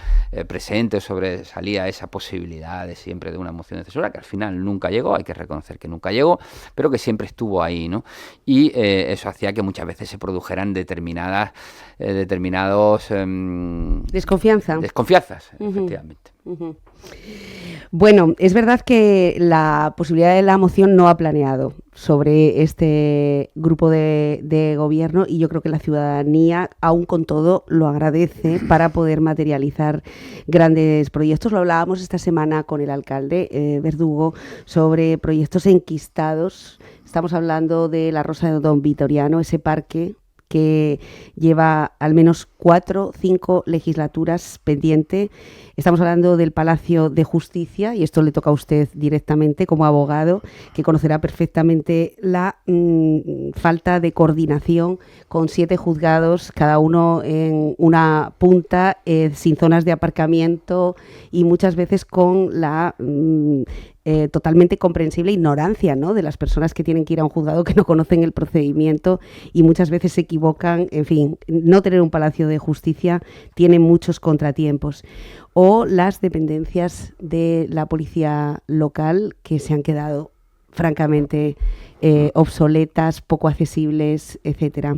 presente, sobresalía esa posibilidad de siempre de una moción de censura, que al final nunca llegó. Hay que reconocer que nunca llegó, pero que siempre estuvo ahí, ¿no? Y eso hacía que muchas veces se produjeran determinados desconfianzas, efectivamente. Bueno, es verdad que la posibilidad de la moción no ha planeado sobre este grupo de gobierno, y yo creo que la ciudadanía, aún con todo, lo agradece para poder materializar grandes proyectos. Lo hablábamos esta semana con el alcalde Verdugo sobre proyectos enquistados. Estamos hablando de la Rosa de Don Vitoriano, ese parque que lleva al menos 4 o 5 legislaturas pendiente. Estamos hablando del Palacio de Justicia, y esto le toca a usted directamente como abogado, que conocerá perfectamente la falta de coordinación con 7 juzgados, cada uno en una punta, sin zonas de aparcamiento, y muchas veces con la totalmente comprensible ignorancia, ¿no?, de las personas que tienen que ir a un juzgado, que no conocen el procedimiento y muchas veces se equivocan. En fin, no tener un palacio de justicia tiene muchos contratiempos. O las dependencias de la policía local, que se han quedado francamente obsoletas, poco accesibles, etcétera.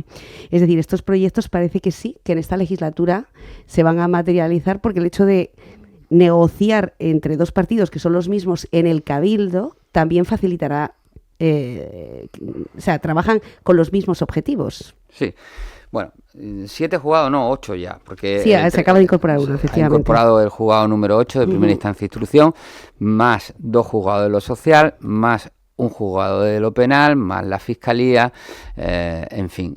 Es decir, estos proyectos parece que sí, que en esta legislatura se van a materializar, porque el hecho de negociar entre dos partidos que son los mismos en el Cabildo también facilitará, o sea, trabajan con los mismos objetivos. Sí. Bueno, 7 juzgados, no, 8 ya, porque sí, se acaba de incorporar uno, efectivamente. Ha incorporado el juzgado número 8 de primera instancia de instrucción, más 2 juzgados de lo social, más un juzgado de lo penal, más la fiscalía, en fin,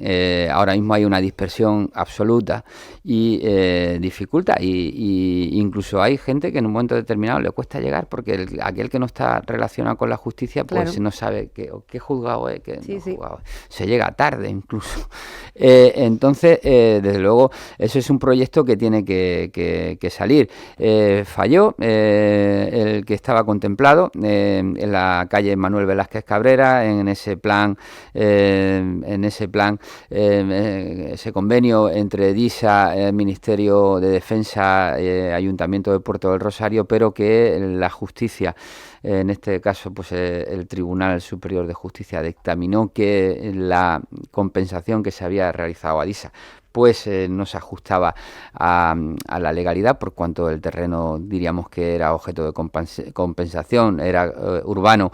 ahora mismo hay una dispersión absoluta y dificulta, y incluso hay gente que en un momento determinado le cuesta llegar, porque aquel que no está relacionado con la justicia pues claro, no sabe qué juzgado es, qué no juzgado es. Se llega tarde incluso. Entonces, desde luego, eso es un proyecto que tiene que salir. Falló el que estaba contemplado en la calle Manuel Velázquez Cabrera, en ese plan, ese convenio entre DISA, Ministerio de Defensa, Ayuntamiento de Puerto del Rosario, pero que la justicia, en este caso pues el Tribunal Superior de Justicia, dictaminó que la compensación que se había realizado a DISA pues no se ajustaba a la legalidad, por cuanto el terreno, diríamos que era objeto de compensación, era urbano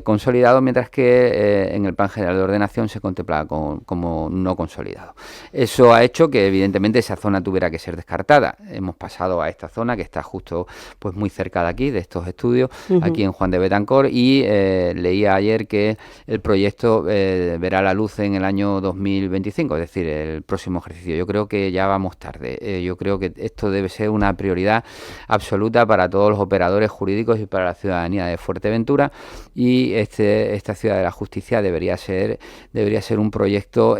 consolidado, mientras que en el Plan General de Ordenación se contemplaba como no consolidado. Eso ha hecho que evidentemente esa zona tuviera que ser descartada. Hemos pasado a esta zona que está justo pues muy cerca de aquí, de estos estudios, aquí en Juan de Betancourt, y leía ayer que el proyecto verá la luz en el año 2025, es decir, el próximo ejercicio. Yo creo que ya vamos tarde. Yo creo que esto debe ser una prioridad absoluta para todos los operadores jurídicos y para la ciudadanía de Fuerteventura, y esta ciudad de la justicia debería ser un proyecto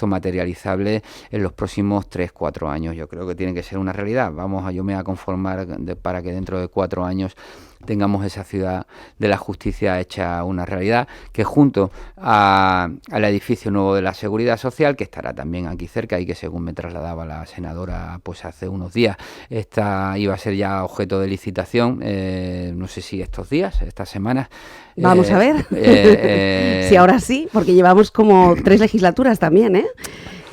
materializable en los próximos 3-4 años. Yo creo que tiene que ser una realidad. Yo me voy a conformar para que dentro de 4 años tengamos esa ciudad de la justicia hecha una realidad, que junto al edificio nuevo de la Seguridad Social, que estará también aquí cerca y que, según me trasladaba la senadora pues hace unos días, esta iba a ser ya objeto de licitación, no sé si estos días, estas semanas. Vamos a ver si ahora sí, porque llevamos como 3 legislaturas también,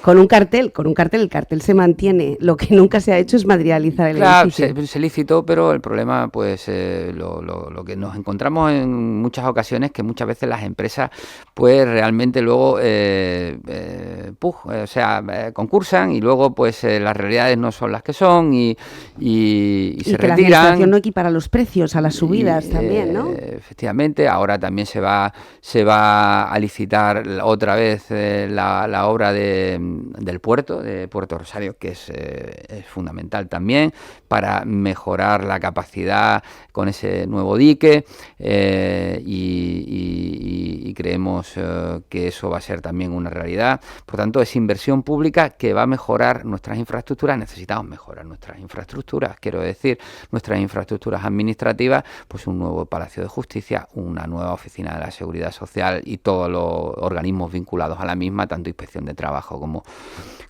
con un cartel, el cartel se mantiene. Lo que nunca se ha hecho es materializar el edificio. Se licitó, pero el problema, pues lo que nos encontramos en muchas ocasiones, que muchas veces las empresas, pues realmente luego concursan, y luego pues las realidades no son las que son y se retiran. La administración no equipara los precios a las subidas también, ¿no? Efectivamente, ahora también se va a licitar otra vez la obra del puerto, de Puerto Rosario, que es fundamental también para mejorar la capacidad con ese nuevo dique, y creemos que eso va a ser también una realidad. Por tanto, es inversión pública que va a mejorar nuestras infraestructuras. Necesitamos mejorar nuestras infraestructuras, quiero decir, nuestras infraestructuras administrativas, pues un nuevo Palacio de Justicia, una nueva oficina de la Seguridad Social y todos los organismos vinculados a la misma, tanto Inspección de Trabajo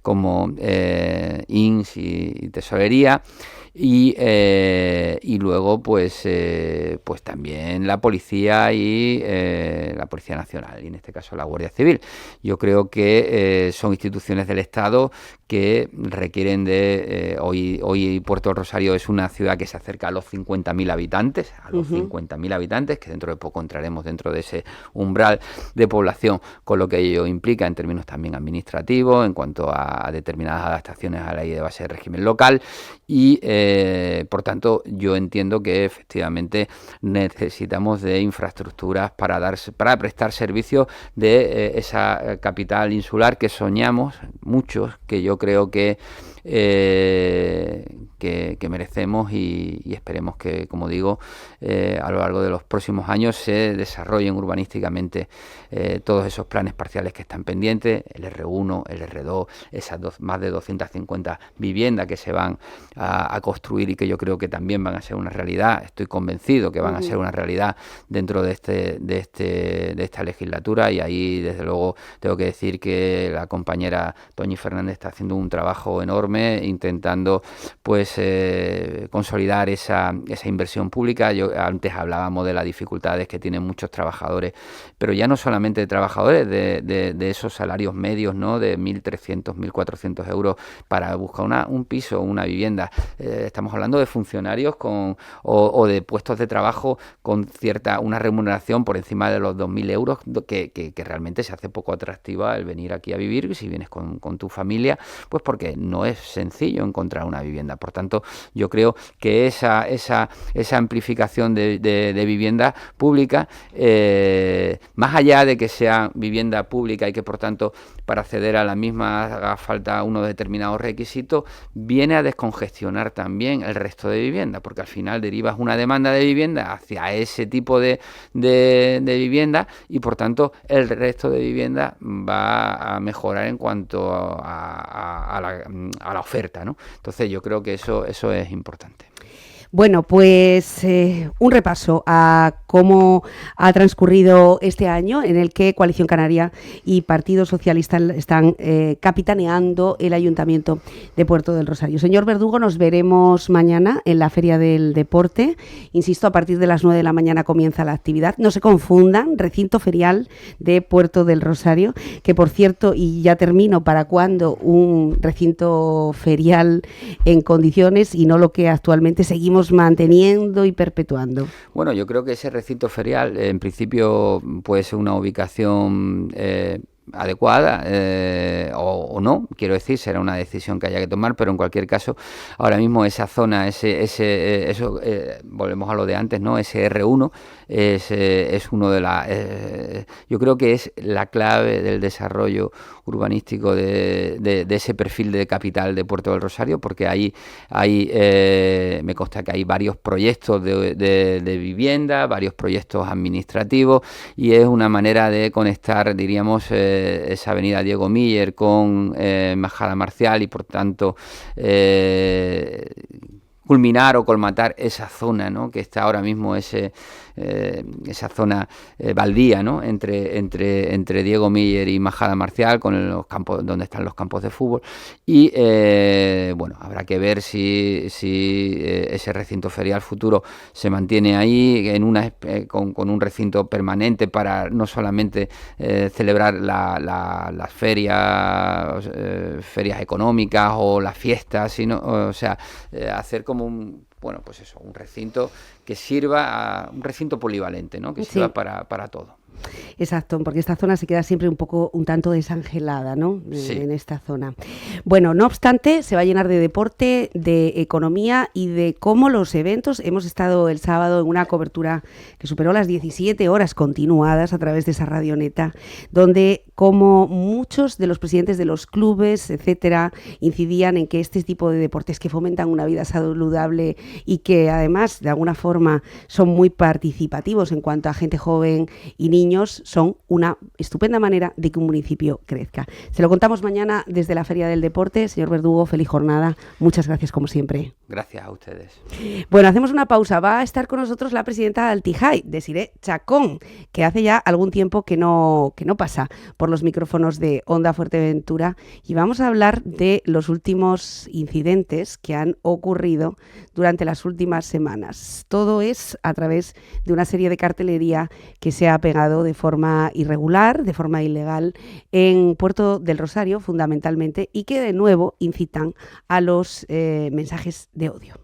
como INS y Tesorería, y luego pues también la policía y la Policía Nacional, y en este caso la Guardia Civil. Yo creo que son instituciones del Estado que requieren de... Hoy Puerto Rosario es una ciudad que se acerca a los 50.000 habitantes, que dentro de poco entraremos dentro de ese umbral de población, con lo que ello implica en términos también administrativos, en cuanto a determinadas adaptaciones a la ley de base de régimen local, y por tanto yo entiendo que efectivamente necesitamos de infraestructuras para prestar servicios de esa capital insular que soñamos muchos, que yo creo que que merecemos y esperemos que, como digo, a lo largo de los próximos años se desarrollen urbanísticamente todos esos planes parciales que están pendientes, el R1, el R2, esas más de 250 viviendas que se van a construir y que yo creo que también van a ser una realidad. Estoy convencido que van a ser una realidad dentro de esta legislatura, y ahí desde luego tengo que decir que la compañera Toñi Fernández está haciendo un trabajo enorme intentando pues consolidar esa inversión pública. Yo antes hablábamos de las dificultades que tienen muchos trabajadores, pero ya no solamente de trabajadores de esos salarios medios, ¿no?, de 1.300, 1.400 euros para buscar un piso, una vivienda. Estamos hablando de funcionarios o de puestos de trabajo con una remuneración por encima de los 2.000 euros, que realmente se hace poco atractiva el venir aquí a vivir si vienes con tu familia, pues porque no es sencillo encontrar una vivienda. Por tanto, yo creo que esa amplificación de vivienda pública, más allá de que sea vivienda pública y que por tanto para acceder a la misma haga falta unos determinados requisitos, viene a descongestionar también el resto de vivienda, porque al final derivas una demanda de vivienda hacia ese tipo de vivienda y por tanto el resto de vivienda va a mejorar en cuanto a la oferta, ¿no? Entonces yo creo que eso es importante. Bueno, pues un repaso a cómo ha transcurrido este año en el que Coalición Canaria y Partido Socialista están capitaneando el Ayuntamiento de Puerto del Rosario. Señor Verdugo, nos veremos mañana en la Feria del Deporte. Insisto, a partir de las 9 de la mañana comienza la actividad. No se confundan, recinto ferial de Puerto del Rosario, que por cierto, y ya termino, ¿para cuándo un recinto ferial en condiciones y no lo que actualmente seguimos manteniendo y perpetuando? Bueno, yo creo que ese recinto ferial en principio puede ser una ubicación adecuada o no, quiero decir, será una decisión que haya que tomar, pero en cualquier caso, ahora mismo esa zona, volvemos a lo de antes, ¿no? Ese R1 es uno de yo creo que es la clave del desarrollo urbanístico de ese perfil de capital de Puerto del Rosario, porque ahí me consta que hay varios proyectos de vivienda, varios proyectos administrativos, y es una manera de conectar, diríamos, esa avenida Diego Miller con Majada Marcial y por tanto culminar o colmatar esa zona, ¿no?, que está ahora mismo esa zona baldía, ¿no?, entre Diego Miller y Majada Marcial, con los campos donde están los campos de fútbol. Y bueno, habrá que ver si ese recinto ferial futuro se mantiene ahí con un recinto permanente para no solamente celebrar las ferias económicas o las fiestas, sino, o sea, hacer como un recinto que sirva, un recinto polivalente, ¿no?, que sirva para todo. Exacto, porque esta zona se queda siempre un tanto desangelada, ¿no?, Sí. En esta zona. Bueno, no obstante, se va a llenar de deporte, de economía y de cómo los eventos. Hemos estado el sábado en una cobertura que superó las 17 horas continuadas a través de esa radioneta, donde como muchos de los presidentes de los clubes, etcétera, incidían en que este tipo de deportes que fomentan una vida saludable y que además de alguna forma son muy participativos en cuanto a gente joven y niños, son una estupenda manera de que un municipio crezca. Se lo contamos mañana desde la Feria del Deporte. Señor Verdugo, feliz jornada. Muchas gracias como siempre. Gracias a ustedes. Bueno, hacemos una pausa. Va a estar con nosotros la presidenta de Altijai, Desiré Chacón, que hace ya algún tiempo que no pasa por los micrófonos de Onda Fuerteventura, y vamos a hablar de los últimos incidentes que han ocurrido durante las últimas semanas. Todo es a través de una serie de cartelería que se ha pegado de forma irregular, de forma ilegal, en Puerto del Rosario fundamentalmente, y que de nuevo incitan a los mensajes de odio.